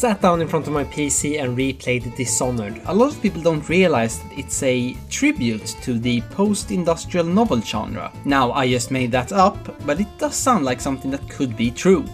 sat down in front of my PC and replayed Dishonored. A lot of people don't realize that it's a tribute to the post-industrial novel genre. Now, I just made that up, but it does sound like something that could be true.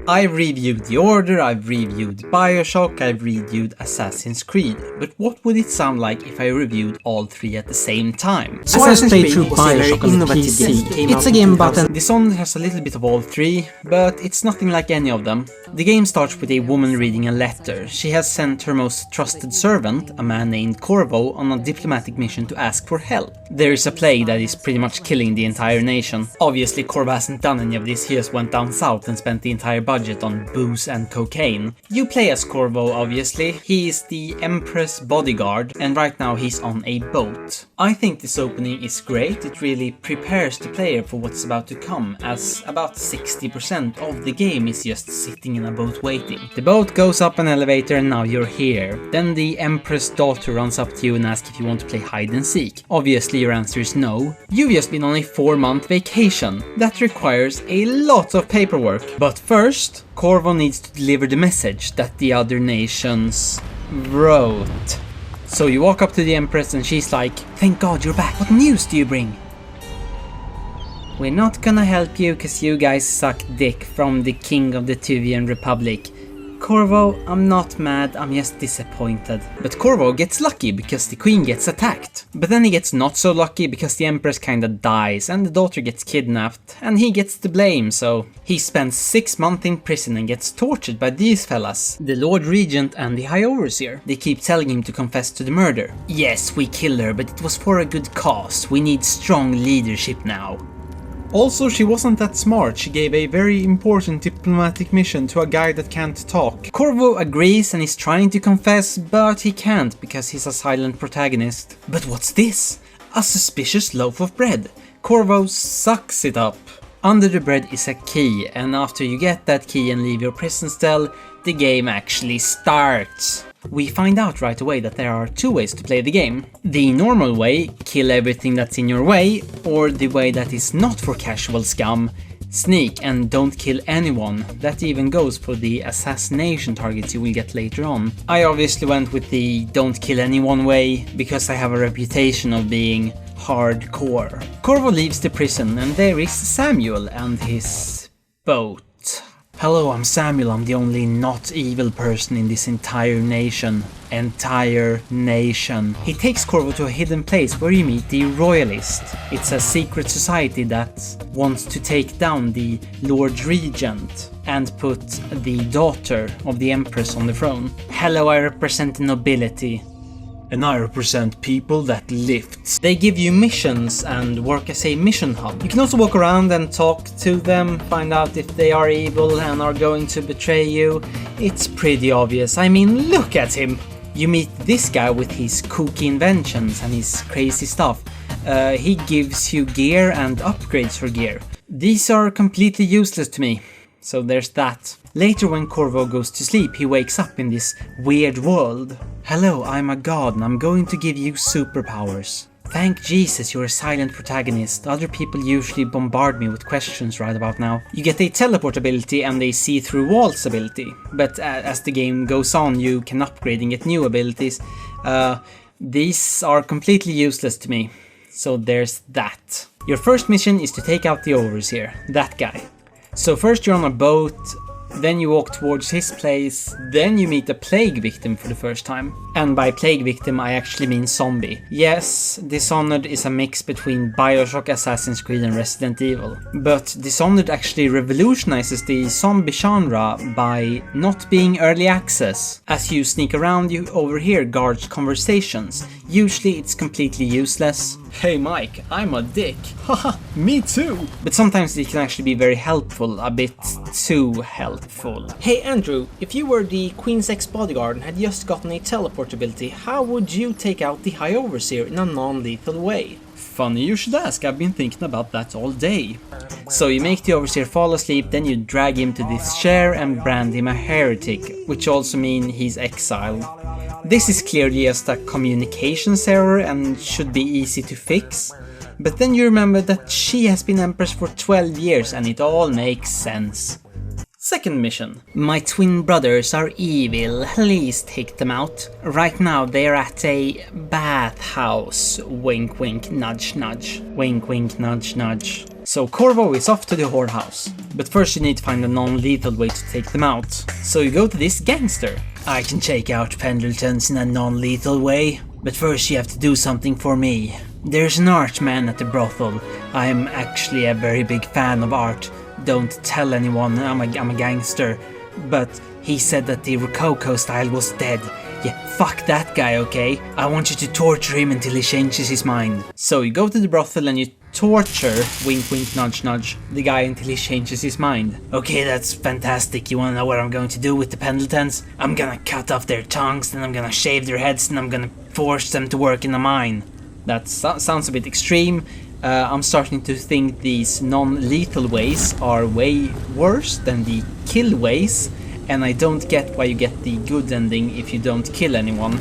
I've reviewed The Order, I've reviewed Bioshock, I've reviewed Assassin's Creed, but what would it sound like if I reviewed all three at the same time? So I played through Bioshock on the PC. It's a game about Dishonored has a little bit of all three, but it's nothing like any of them. The game starts with a woman reading a letter. She has sent her most trusted servant, a man named Corvo, on a diplomatic mission to ask for help. There is a plague that is pretty much killing the entire nation. Obviously, Corvo hasn't done any of this, he just went down south and spent the entire budget on booze and cocaine. You play as Corvo, obviously. He is the Empress bodyguard, and right now he's on a boat. I think this opening is great. It really prepares the player for what's about to come, as about 60% of the game is just sitting in a boat waiting. The boat goes up an elevator and now you're here. Then the Empress daughter runs up to you and asks if you want to play hide and seek. Obviously your answer is no. You've just been on a 4-month vacation. That requires a lot of paperwork. But first, Corvo needs to deliver the message that the other nations wrote. So you walk up to the Empress and she's like, "Thank God you're back. What news do you bring?" "We're not gonna help you cause you guys suck dick from the King of the Tuvian Republic." "Corvo, I'm not mad, I'm just disappointed." But Corvo gets lucky because the queen gets attacked. But then he gets not so lucky because the Empress kinda dies and the daughter gets kidnapped and he gets the blame, so he spends 6 months in prison and gets tortured by these fellas, the Lord Regent and the High Overseer. They keep telling him to confess to the murder. "Yes, we killed her, but it was for a good cause. We need strong leadership now." Also, she wasn't that smart. She gave a very important diplomatic mission to a guy that can't talk. Corvo agrees and is trying to confess, but he can't because he's a silent protagonist. But what's this? A suspicious loaf of bread. Corvo sucks it up. Under the bread is a key, and after you get that key and leave your prison cell, the game actually starts. We find out right away that there are 2 ways to play the game. The normal way, kill everything that's in your way, or the way that is not for casual scum, sneak and don't kill anyone. That even goes for the assassination targets you will get later on. I obviously went with the don't kill anyone way, because I have a reputation of being hardcore. Corvo leaves the prison and there is Samuel and his boat. "Hello, I'm Samuel, I'm the only not evil person in this entire nation. Entire nation." He takes Corvo to a hidden place where you meet the Royalist. It's a secret society that wants to take down the Lord Regent and put the daughter of the Empress on the throne. "Hello, I represent the nobility." "And I represent people that lift." They give you missions and work as a mission hub. You can also walk around and talk to them, find out if they are evil and are going to betray you. It's pretty obvious. I mean, look at him! You meet this guy with his kooky inventions and his crazy stuff. He gives you gear and upgrades for gear. These are completely useless to me. So there's that. Later when Corvo goes to sleep, he wakes up in this weird world. "Hello, I'm a god and I'm going to give you superpowers." Thank Jesus you're a silent protagonist. Other people usually bombard me with questions right about now. You get a teleport ability and a see-through walls ability. But as the game goes on, you can upgrade and get new abilities. These are completely useless to me. So there's that. Your first mission is to take out the Overseer, that guy. So first you're on a boat, then you walk towards his place, then you meet a plague victim for the first time. And by plague victim I actually mean zombie. Yes, Dishonored is a mix between Bioshock, Assassin's Creed and Resident Evil. But Dishonored actually revolutionizes the zombie genre by not being early access. As you sneak around, you overhear guards' conversations. Usually it's completely useless. "Hey Mike, I'm a dick." Haha, me too. But sometimes it can actually be very helpful, a bit too helpful. "Hey Andrew, if you were the Queen's ex-bodyguard and had just gotten a teleport ability, how would you take out the High Overseer in a non-lethal way?" Funny you should ask, I've been thinking about that all day. So you make the Overseer fall asleep, then you drag him to this chair and brand him a heretic, which also means he's exiled. This is clearly just a communications error and should be easy to fix. But then you remember that she has been Empress for 12 years and it all makes sense. Second mission. My twin brothers are evil, please take them out. Right now they're at a bathhouse. Wink wink nudge nudge. Wink wink nudge nudge. So Corvo is off to the whorehouse. But first you need to find a non-lethal way to take them out. So you go to this gangster. I can take out Pendletons in a non-lethal way. But first you have to do something for me. There's an art man at the brothel. I'm actually a very big fan of art. Don't tell anyone I'm a gangster. But he said that the Rococo style was dead. Yeah, fuck that guy, okay? I want you to torture him until he changes his mind. So you go to the brothel and you torture, wink wink nudge nudge, the guy until he changes his mind. Okay, that's fantastic. You wanna know what I'm going to do with the Pendletons? I'm gonna cut off their tongues, then I'm gonna shave their heads, and I'm gonna force them to work in the mine. That sounds a bit extreme. I'm starting to think these non-lethal ways are way worse than the kill ways, and I don't get why you get the good ending if you don't kill anyone.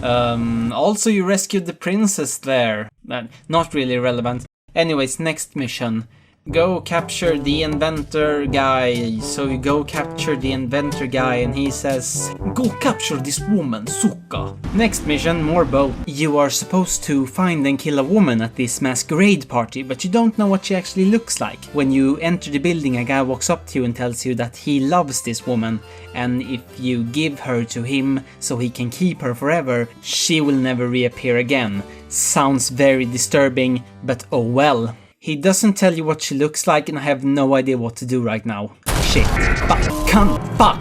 Also you rescued the princess there. Not really relevant. Anyways, next mission. Go capture the inventor guy. So you go capture the inventor guy and he says, go capture this woman, Suka. Next mission, more boat. You are supposed to find and kill a woman at this masquerade party, but you don't know what she actually looks like. When you enter the building, a guy walks up to you and tells you that he loves this woman, and if you give her to him so he can keep her forever, she will never reappear again. Sounds very disturbing, but oh well. He doesn't tell you what she looks like, and I have no idea what to do right now. Shit. Fuck. Cunt. Fuck.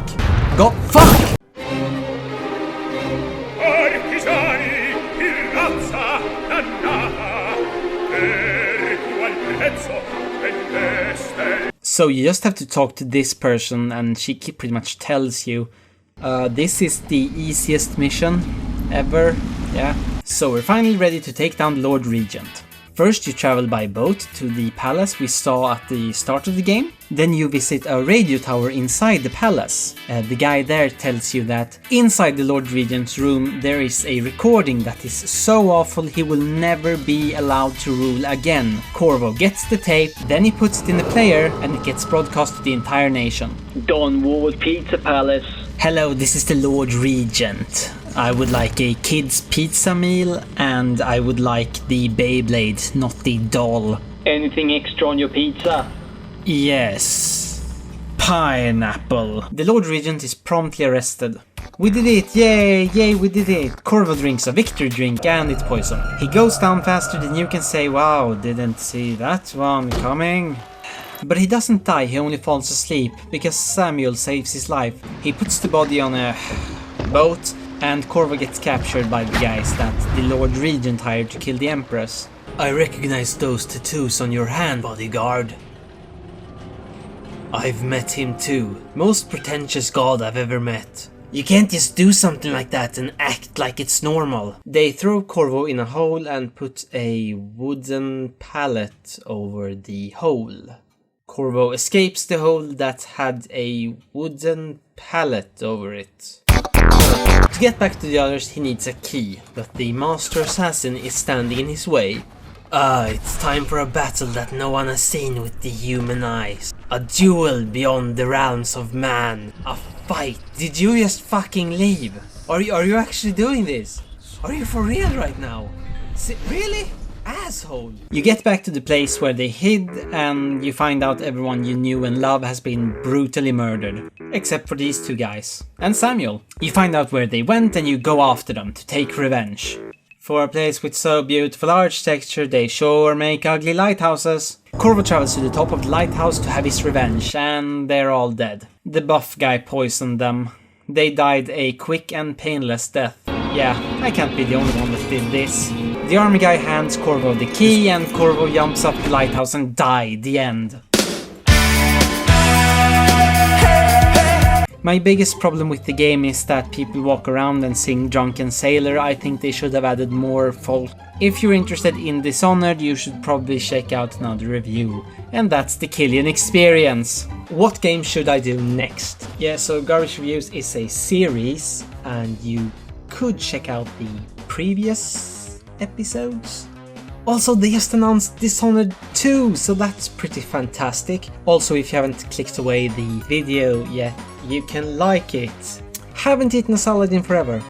God. Fuck! So you just have to talk to this person, and she pretty much tells you. This is the easiest mission ever. Yeah. So we're finally ready to take down Lord Regent. First you travel by boat to the palace we saw at the start of the game. Then you visit a radio tower inside the palace. The guy there tells you that inside the Lord Regent's room there is a recording that is so awful he will never be allowed to rule again. Corvo gets the tape, then he puts it in the player and it gets broadcast to the entire nation. Dawnwood Pizza Palace. Hello, this is the Lord Regent. I would like a kid's pizza meal, and I would like the Beyblade, not the doll. Anything extra on your pizza? Yes. Pineapple. The Lord Regent is promptly arrested. We did it! Yay! Yay, we did it! Corvo drinks a victory drink and it's poison. He goes down faster than you can say, wow, didn't see that one coming. But he doesn't die, he only falls asleep, because Samuel saves his life. He puts the body on a boat, and Corvo gets captured by the guys that the Lord Regent hired to kill the Empress. I recognize those tattoos on your hand, bodyguard. I've met him too. Most pretentious god I've ever met. You can't just do something like that and act like it's normal. They throw Corvo in a hole and put a wooden pallet over the hole. Corvo escapes the hole that had a wooden pallet over it. To get back to the others he needs a key, but the master assassin is standing in his way. It's time for a battle that no one has seen with the human eyes. A duel beyond the realms of man. A fight. Did you just fucking leave? Are you actually doing this? Are you for real right now? Really? Asshole. You get back to the place where they hid and you find out everyone you knew and loved has been brutally murdered. Except for these two guys. And Samuel. You find out where they went and you go after them to take revenge. For a place with so beautiful architecture, they sure make ugly lighthouses. Corvo travels to the top of the lighthouse to have his revenge, and they're all dead. The buff guy poisoned them. They died a quick and painless death. Yeah, I can't be the only one that did this. The army guy hands Corvo the key and Corvo jumps up the lighthouse and died. The end. My biggest problem with the game is that people walk around and sing Drunken Sailor. I think they should have added more folk. If you're interested in Dishonored, you should probably check out another review. And that's the Killian experience. What game should I do next? Yeah, so Garbage Reviews is a series, and you could check out the previous episodes. Also, they just announced Dishonored 2, so that's pretty fantastic. Also, if you haven't clicked away the video yet, you can like it. Haven't eaten a salad in forever.